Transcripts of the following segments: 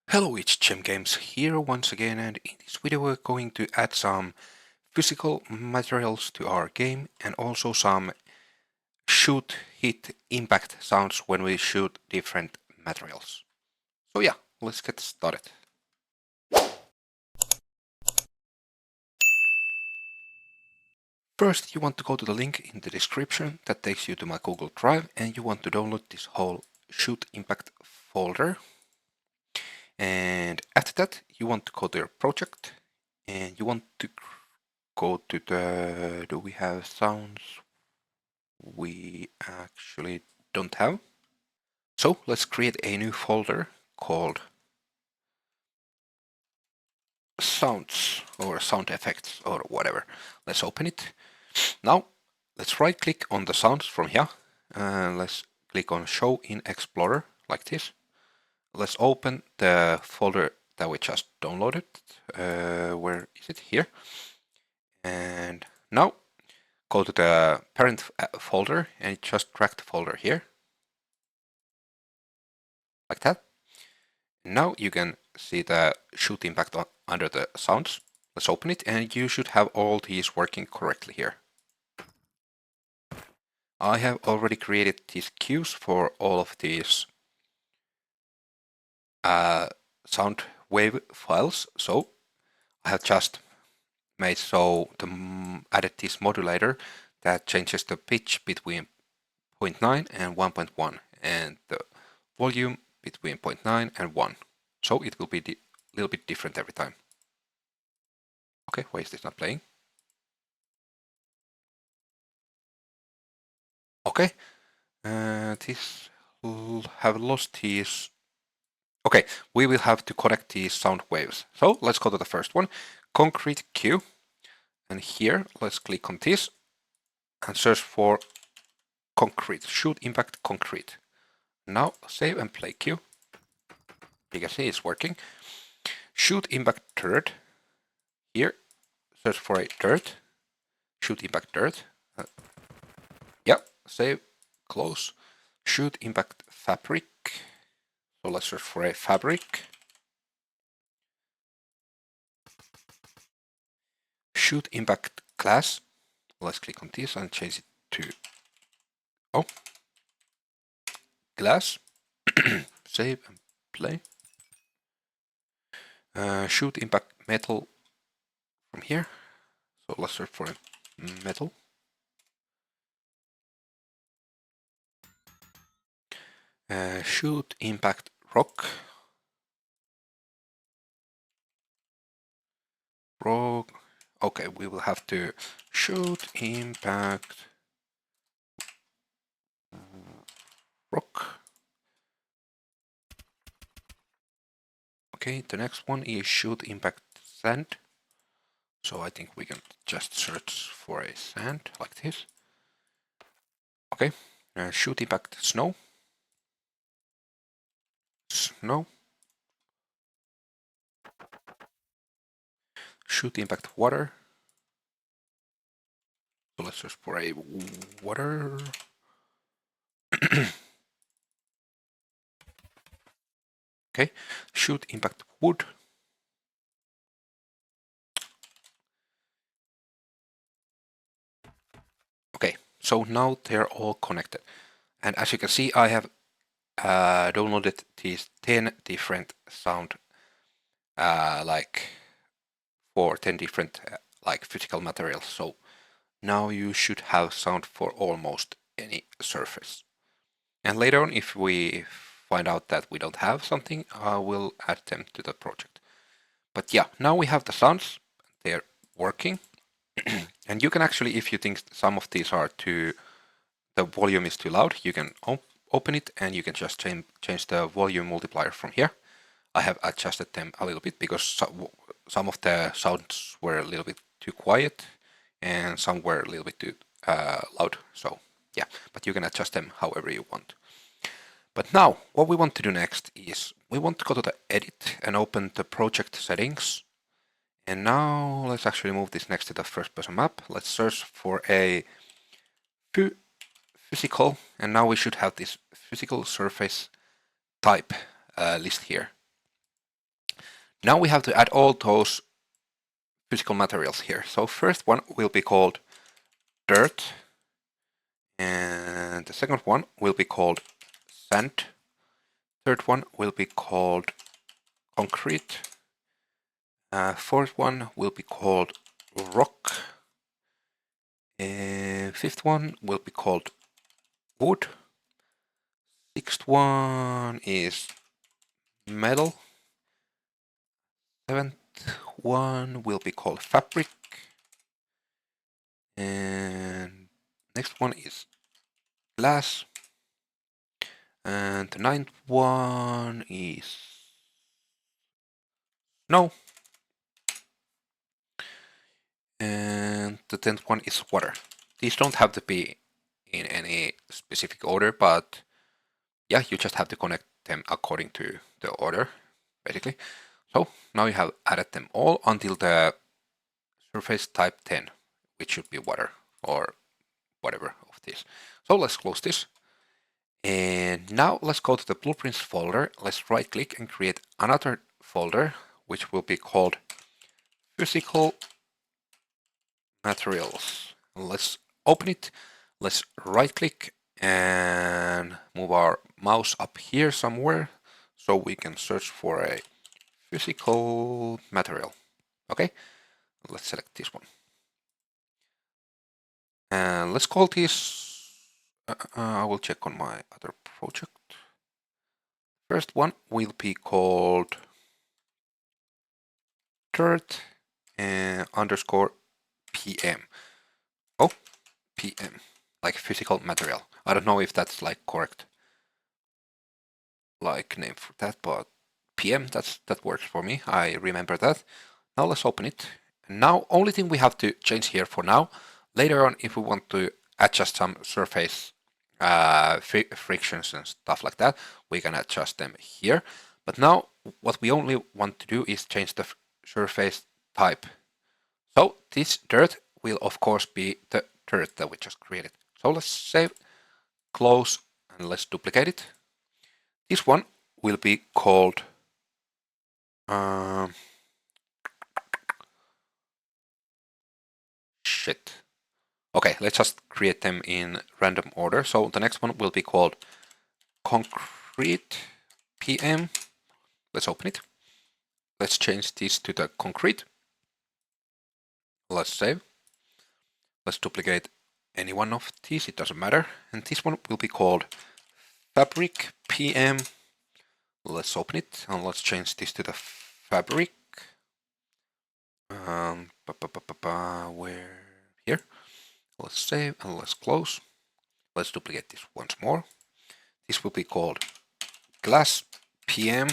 Hello, it's Gem Games here once again, and in this video we're going to add some physical materials to our game and also some shoot, hit, impact sounds when we shoot different materials. So yeah, let's get started. First, you want to go to the link in the description that takes you to my Google Drive, and you want to download this whole shoot impact folder. And after that, you want to go to your project and you want to go to the, do we have sounds? We actually don't have. So let's create a new folder called sounds or sound effects or whatever. Let's open it. Now let's right click on the sounds from here and let's click on show in Explorer like this. Let's open the folder that we just downloaded. Where is it? Here. And now go to the parent folder and just drag the folder here. Like that. Now you can see the shoot impact under the sounds. Let's open it and you should have all these working correctly here. I have already created these cues for all of these sound wave files. So I have just made added this modulator that changes the pitch between 0.9 and 1.1 and the volume between 0.9 and 1. So it will be a little bit different every time. Okay, why is this not playing? Okay, this will have lost these. Okay, we will have to connect these sound waves. So let's go to the first one, concrete cue. And here, let's click on this and search for concrete, shoot impact concrete. Now save and play cue. You can see it's working. Shoot impact dirt. Here, search for a dirt. Shoot impact dirt. Yeah, save, close. Shoot impact fabric. So let's search for a fabric. Shoot impact glass. Let's click on this and change it to glass. Save and play. Shoot impact metal from here. So let's search for a metal. Shoot impact rock. Rock. Okay, we will have to shoot impact rock. Okay, the next one is shoot impact sand. So I think we can just search for a sand like this. Okay, shoot impact snow. Snow. Shoot impact water. So let's search for a water. Okay, shoot impact wood. Okay, so now they're all connected. And as you can see, I have downloaded these 10 different sound, like for 10 different like physical materials. So now you should have sound for almost any surface. And later on, if we find out that we don't have something, I will add them to the project. But yeah, now we have the sounds, they're working. And you can actually, if you think some of these are the volume is too loud, you can open it and you can just change the volume multiplier from here. I have adjusted them a little bit because some of the sounds were a little bit too quiet and some were a little bit too loud. So yeah, but you can adjust them however you want. But now what we want to do next is we want to go to the edit and open the project settings. And now let's actually move this next to the first person map. Let's search for a physical, and now we should have this physical surface type list here. Now we have to add all those physical materials here. So first one will be called dirt, and the second one will be called sand. Third one will be called concrete. Fourth one will be called rock. Fifth one will be called wood. Sixth one is metal. Seventh one will be called fabric. And next one is glass. And the ninth one is snow. And the 10th one is water. These don't have to be in any specific order, but yeah, you just have to connect them according to the order, basically. So now you have added them all until the surface type 10, which should be water or whatever of this. So let's close this. And now let's go to the blueprints folder. Let's right click and create another folder, which will be called physical materials. Let's open it. Let's right click and move our mouse up here somewhere so we can search for a physical material. Okay, let's select this one. And let's call this, I will check on my other project. First one will be called dirt underscore PM. Oh, PM, like physical material. I don't know if that's like correct like name for that, but PM, that works for me. I remember that. Now let's open it. And now only thing we have to change here for now. Later on, if we want to adjust some surface frictions and stuff like that, we can adjust them here. But now what we only want to do is change the surface type. So this dirt will of course be the dirt that we just created. So let's save, close, and let's duplicate it. This one will be called shit. Okay, let's just create them in random order. So the next one will be called concrete PM. Let's open it. Let's change this to the concrete. Let's save. Let's duplicate any one of these, it doesn't matter. And this one will be called fabric PM. Let's open it and let's change this to the fabric. Where? Here. Let's save and let's close. Let's duplicate this once more. This will be called glass PM.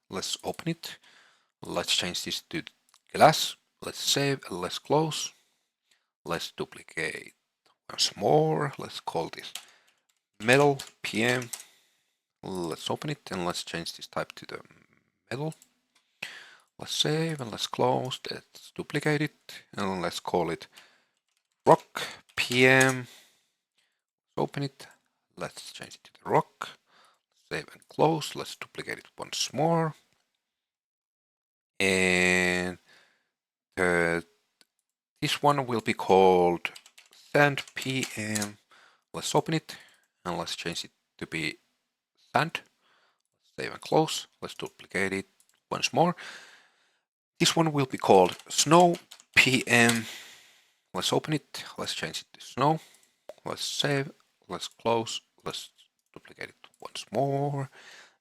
Let's open it. Let's change this to glass. Let's save and let's close. Let's duplicate once more. Let's call this metal PM. Let's open it and let's change this type to the metal. Let's save and let's close. Let's duplicate it and let's call it rock PM. Open it. Let's change it to the rock. Save and close. Let's duplicate it once more. And this one will be called sand PM. Let's open it and let's change it to be sand. Save and close. Let's duplicate it once more. This one will be called snow PM. Let's open it. Let's change it to snow. Let's save. Let's close. Let's duplicate it once more.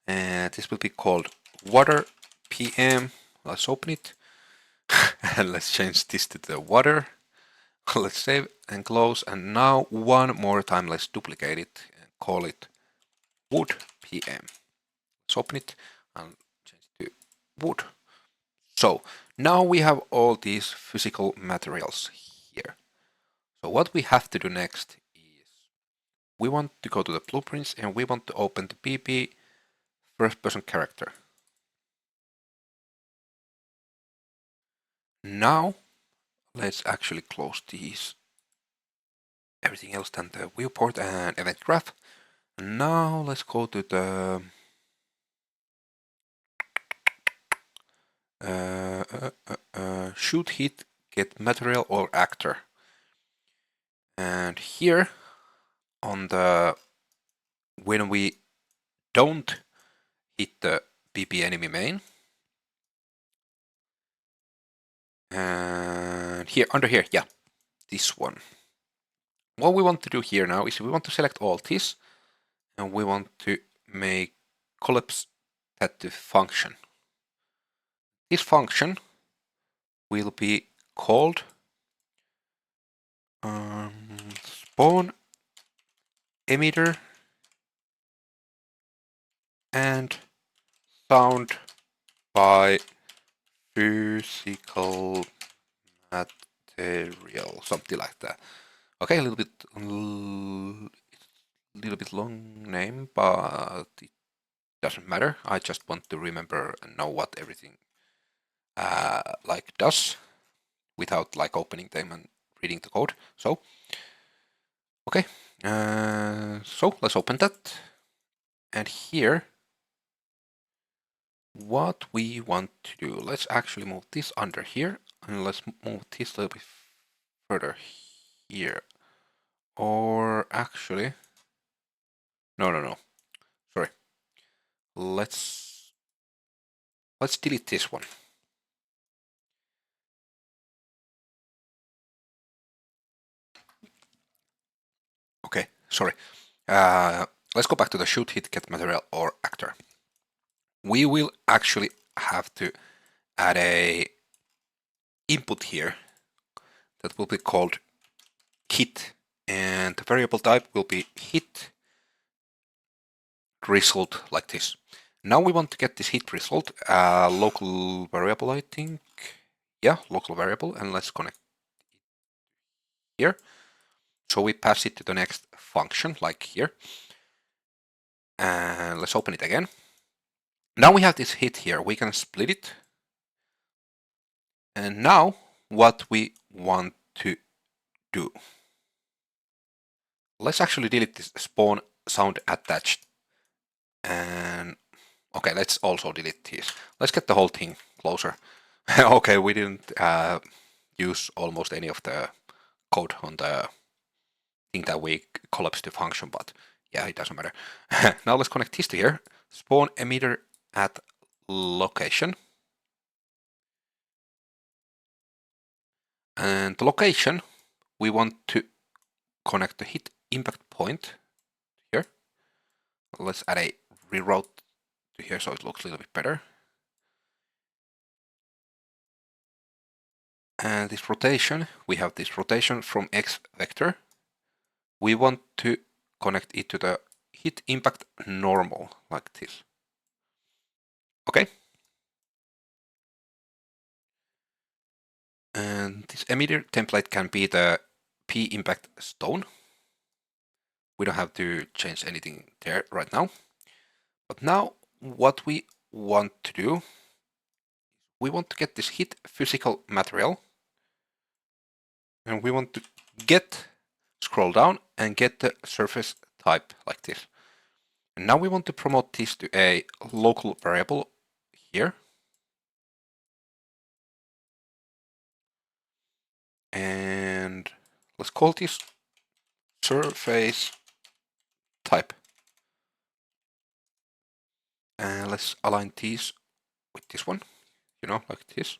And this will be called water PM. Let's open it. And let's change this to the water. Let's save and close. And now one more time, let's duplicate it and call it wood PM. Let's open it and change it to wood. So now we have all these physical materials here. So what we have to do next is we want to go to the blueprints and we want to open the PP first person character. Now let's actually close these, everything else than the viewport and event graph. And now let's go to the shoot, hit, get material or actor. And here on the when we don't hit the PP enemy main, and here under here, yeah, this one. What we want to do here now is we want to select all this, and we want to make collapse that to function. This function will be called spawn emitter and sound by physical material, something like that. Okay, a little bit long name, but it doesn't matter. I just want to remember and know what everything like does without like opening them and reading the code. So okay, so let's open that, and here what we want to do, let's actually move this under here, and let's move this a little bit further here, or actually no, sorry, let's delete this one. Okay, sorry. Let's go back to the shoot, hit, get material or actor. We will actually have to add a input here that will be called hit, and the variable type will be hit result like this. Now we want to get this hit result, local variable, I think. Yeah, local variable, and let's connect here. So we pass it to the next function, like here. And let's open it again. Now we have this hit here, we can split it. And now what we want to do. Let's actually delete this spawn sound attached. And okay, let's also delete this. Let's get the whole thing closer. Okay, we didn't use almost any of the code on the thing that we collapsed the function, but yeah, it doesn't matter. Now let's connect this to here. Spawn emitter at location. And the location, we want to connect the hit impact point here. Let's add a reroute to here so it looks a little bit better. And this rotation, we have this rotation from X vector. We want to connect it to the hit impact normal, like this. Okay. And this emitter template can be the P impact stone. We don't have to change anything there right now. But now what we want to do, we want to get this hit physical material. And we want to get, scroll down and get the surface type like this. And now we want to promote this to a local variable here. And let's call this surface type. And let's align these with this one, you know, like this.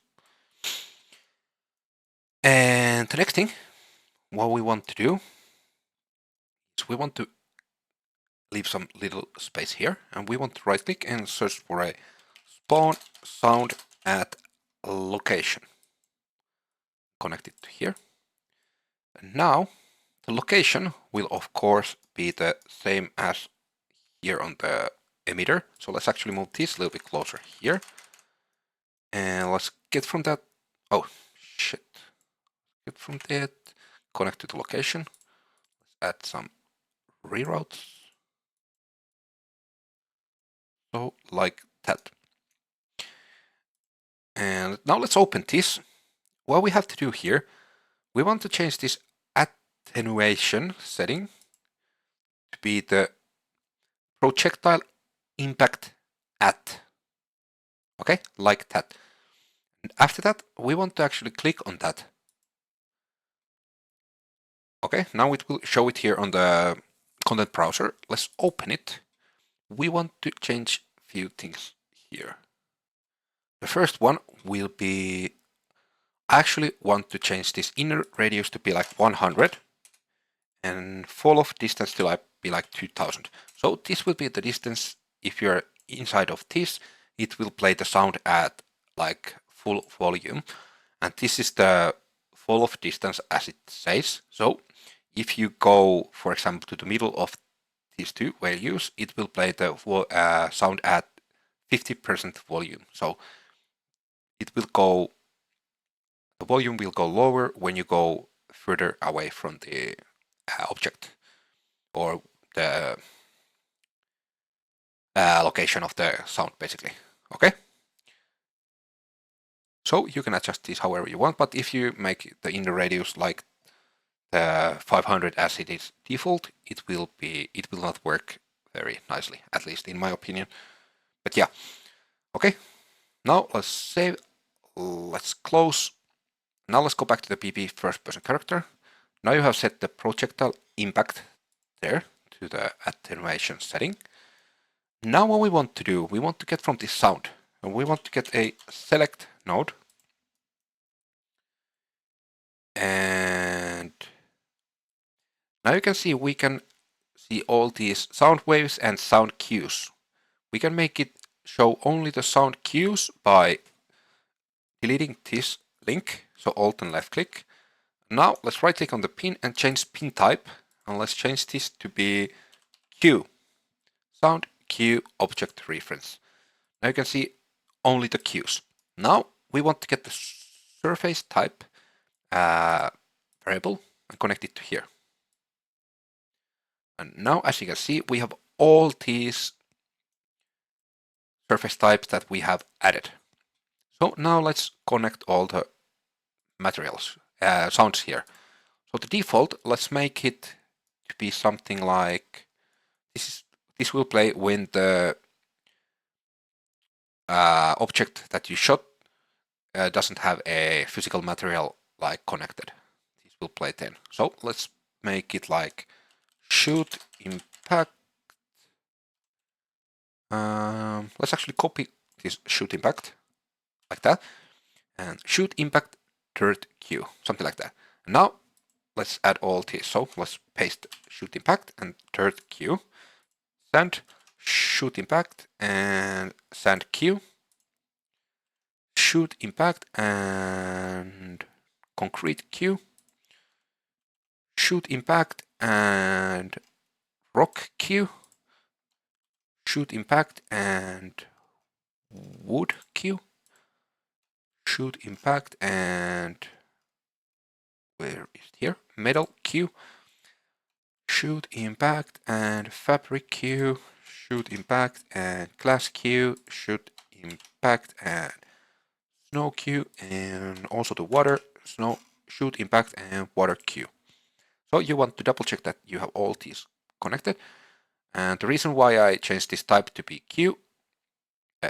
And the next thing, what we want to do is we want to leave some little space here, and we want to right click and search for a spawn sound at location. Connect it to here. And now the location will of course be the same as here on the emitter. So let's actually move this a little bit closer here. And let's get from that. Oh shit. Get from that. Connect to the location. Let's add some reroutes. So like that. And now let's open this. What we have to do here, we want to change this attenuation setting to be the projectile impact at. Okay, like that. And after that, we want to actually click on that. Okay, now it will show it here on the content browser. Let's open it. We want to change a few things here. The first one will be, I actually want to change this inner radius to be like 100 and fall off distance to be like 2000. So this will be the distance. If you're inside of this, it will play the sound at like full volume. And this is the fall off distance as it says. So if you go, for example, to the middle of these two values, it will play the sound at 50% volume. So it will go, the volume will go lower when you go further away from the object or the location of the sound, basically. Okay. So you can adjust this however you want, but if you make the inner radius like the 500 as it is default, it will not work very nicely, at least in my opinion. But yeah, okay. Now let's save. Let's close. Now let's go back to the PP first person character. Now you have set the projectile impact there to the attenuation setting. Now what we want to do, we want to get from this sound, and we want to get a select node. And now you can see we can see all these sound waves and sound cues. We can make it show only the sound cues by deleting this link, so Alt and left click. Now let's right click on the pin and change pin type, and let's change this to be cue, sound cue object reference. Now you can see only the cues. Now we want to get the surface type variable and connect it to here. And now as you can see, we have all these surface types that we have added. So now let's connect all the materials, sounds here. So the default, let's make it to be something like this will play when the object that you shot doesn't have a physical material like connected. This will play then. So let's make it like shoot impact. Let's actually copy this shoot impact like that, and shoot impact third cue, something like that. And now let's add all this. So let's paste shoot impact and third cue, sand shoot impact and sand cue, shoot impact and concrete cue, shoot impact and rock cue, shoot impact and wood cue, shoot impact and where is it here? Metal cue, shoot impact and fabric cue, shoot impact and glass cue, shoot impact and snow cue, and also the water, snow, shoot impact and water cue. So you want to double check that you have all these connected. And the reason why I changed this type to be cue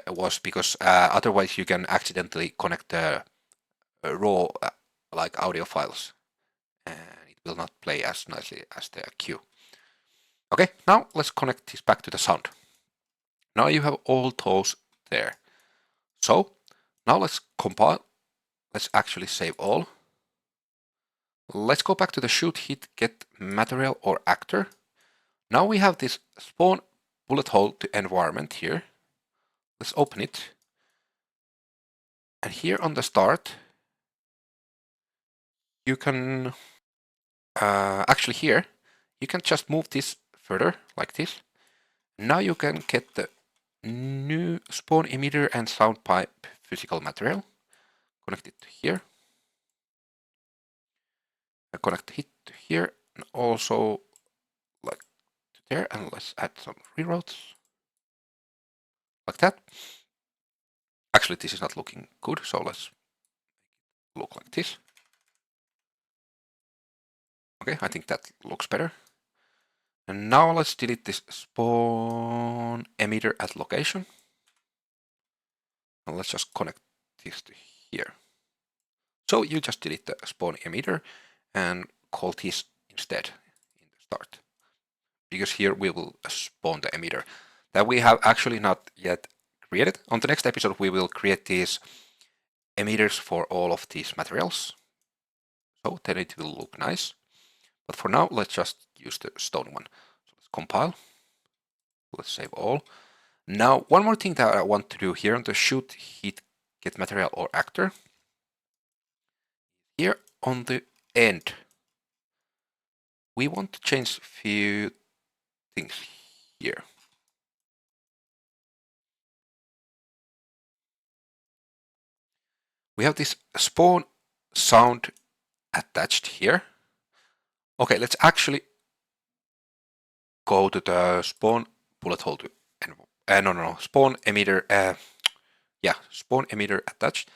was because otherwise you can accidentally connect the raw like audio files, and it will not play as nicely as the cue. Okay, now let's connect this back to the sound. Now you have all those there. So now let's compile. Let's actually save all. Let's go back to the shoot hit get material or actor. Now we have this spawn bullet hole to environment here. Let's open it. And here on the start, you can actually here, you can just move this further like this. Now you can get the new spawn emitter and sound pipe physical material. Connect it to here. I connect it to here and also like to there, and let's add some reroutes like that. Actually, this is not looking good, so let's look like this. Okay, I think that looks better. And now let's delete this spawn emitter at location. And let's just connect this to here. So you just delete the spawn emitter and call this instead in the start. Because here we will spawn the emitter that we have actually not yet created. On the next episode we will create these emitters for all of these materials. So then it will look nice. But for now, let's just use the stone one. So let's compile. Let's save all. Now, one more thing that I want to do here on the shoot, hit, get material or actor. Here on the end, we want to change a few things here. We have this spawn sound attached here. Okay, let's actually go to the spawn bullet hole to spawn emitter. Spawn emitter attached.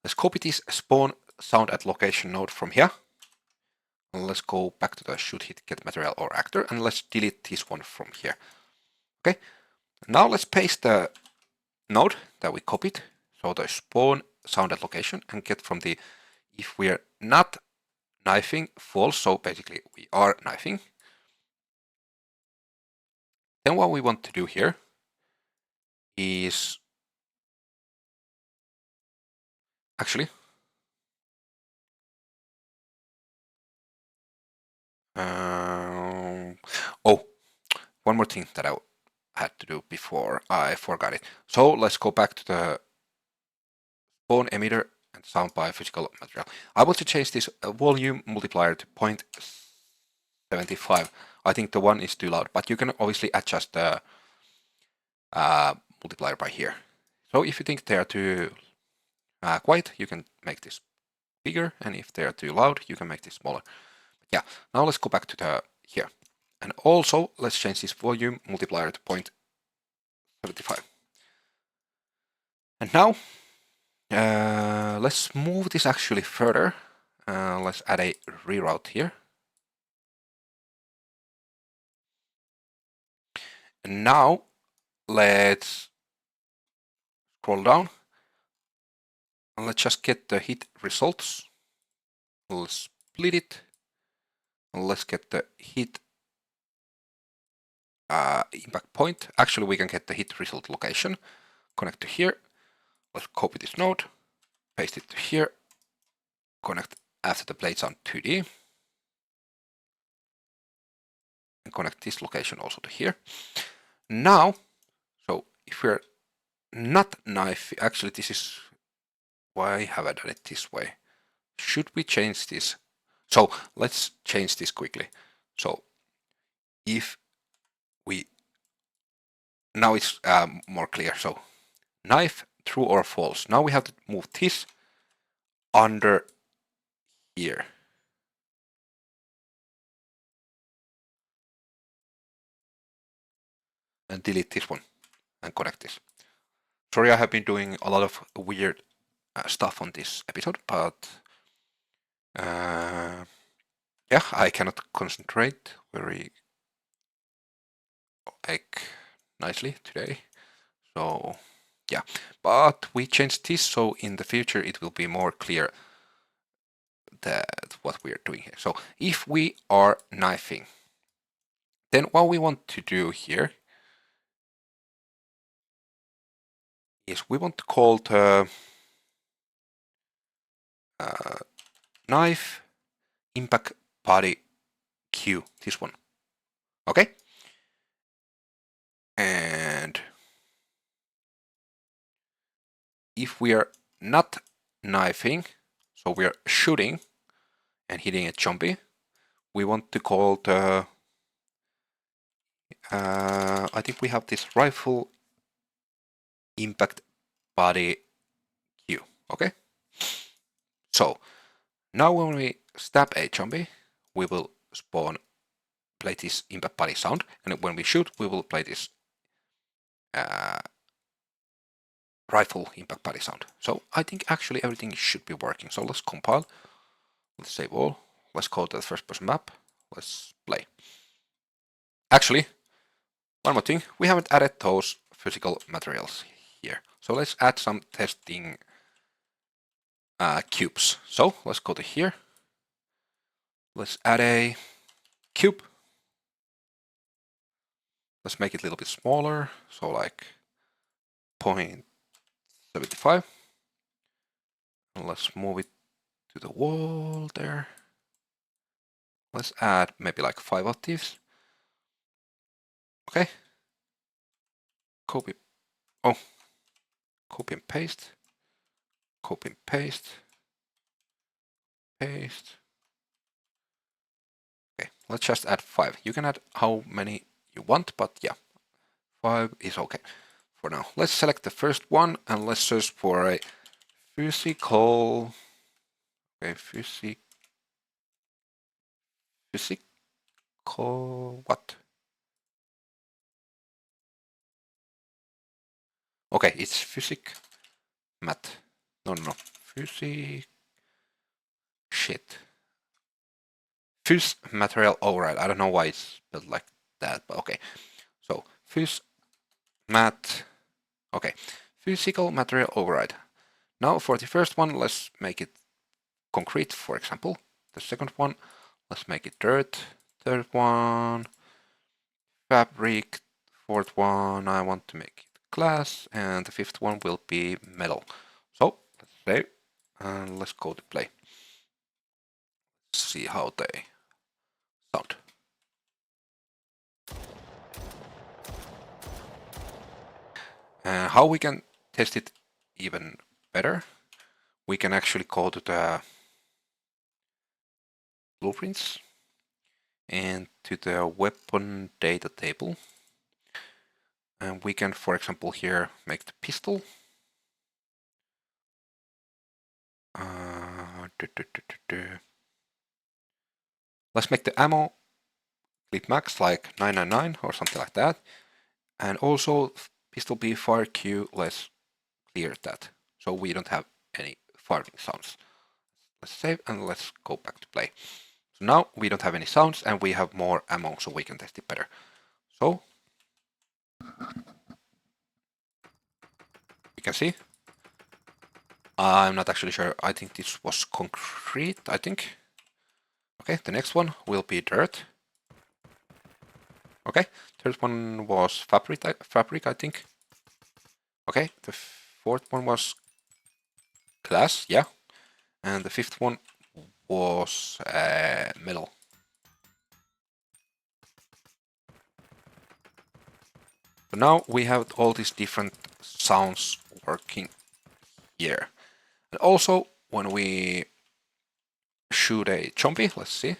Let's copy this spawn sound at location node from here. And let's go back to the shoot, hit, get material or actor, and let's delete this one from here. Okay. Now let's paste the node that we copied. So the spawn sound at location and get from the if we're not knifing false. So basically we are knifing. Then what we want to do here is actually one more thing that I had to do before I forgot it. So let's go back to the spawn emitter and sound by physical material. I want to change this volume multiplier to 0.75. I think the one is too loud, but you can obviously adjust the multiplier by here. So if you think they are too quiet, you can make this bigger, and if they are too loud, you can make this smaller. But yeah, now let's go back to the here. And also, let's change this volume multiplier to 0.75. And now, let's move this actually further. Let's add a reroute here. And now, let's scroll down. And let's just get the hit results. Let's split it. And let's get the hit impact point. Actually, we can get the hit result location. Connect to here. Let's copy this node, paste it to here, connect after the blades on 2D, and connect this location also to here. Now, so if we're not knife, actually this is, why have I done it this way? Should we change this? So let's change this quickly. So if we, now it's more clear. So knife, true or false. Now we have to move this under here. And delete this one and connect this. Sorry, I have been doing a lot of weird stuff on this episode, but yeah, I cannot concentrate very nicely today. So yeah, but we changed this so in the future it will be more clear that what we are doing here. So if we are knifing, then what we want to do here is we want to call the knife impact body Q, this one. Okay? And if we are not knifing, so we are shooting and hitting a zombie, we want to call the I think we have this rifle impact body Q. Okay? So now when we stab a zombie, we will play this impact body sound, and when we shoot, we will play this rifle impact body sound. So I think actually everything should be working. So let's compile. Let's save all. Let's go to the first person map. Let's play. Actually, one more thing. We haven't added those physical materials here. So let's add some testing cubes. So let's go to here. Let's add a cube. Let's make it a little bit smaller. So like 0.75. And let's move it to the wall there. Let's add maybe like 5 of these. Okay. Copy. Oh. Copy and paste. Copy and paste. Paste. Okay, let's just add 5. You can add how many you want, but yeah, 5 is okay for now. Let's select the first one and let's search for a physical. Okay, physical what? Okay, it's physic mat. No. Physic. Shit. Fuse material override. I don't know why it's spelled like that, but okay. So fuse mat. Okay, physical material override. Now for the first one, let's make it concrete, for example. The second one, let's make it dirt. Third one, fabric. Fourth one, I want to make it glass. And the fifth one will be metal. So let's save and let's go to play. Let's see how they sound. And how we can test it even better, we can actually go to the blueprints and to the weapon data table. And we can, for example, here make the pistol. Let's make the ammo clip max like 999 or something like that. And also pistol B fire Q, let's clear that so we don't have any firing sounds. Let's save and let's go back to play. So now we don't have any sounds and we have more ammo so we can test it better. So you can see. I'm not actually sure. I think this was concrete, I think. Okay, the next one will be dirt. Okay, third one was fabric, I think. Okay, the fourth one was glass, yeah. And the fifth one was metal. So now we have all these different sounds working here. And also, when we shoot a zombie, let's see.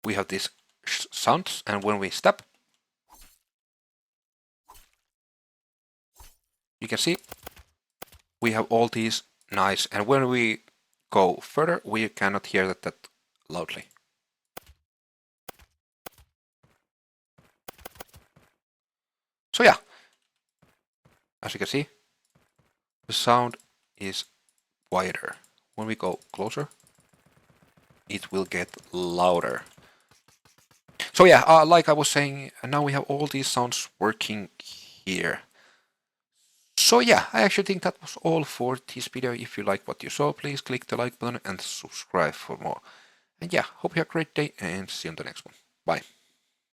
We have these sounds, and when we step, you can see we have all these nice, and when we go further, we cannot hear that loudly. So yeah, as you can see, the sound is wider. When we go closer, it will get louder. So yeah, like I was saying, now we have all these sounds working here. So yeah, I actually think that was all for this video. If you like what you saw, please click the like button and subscribe for more. And yeah, hope you have a great day and see you on the next one. Bye.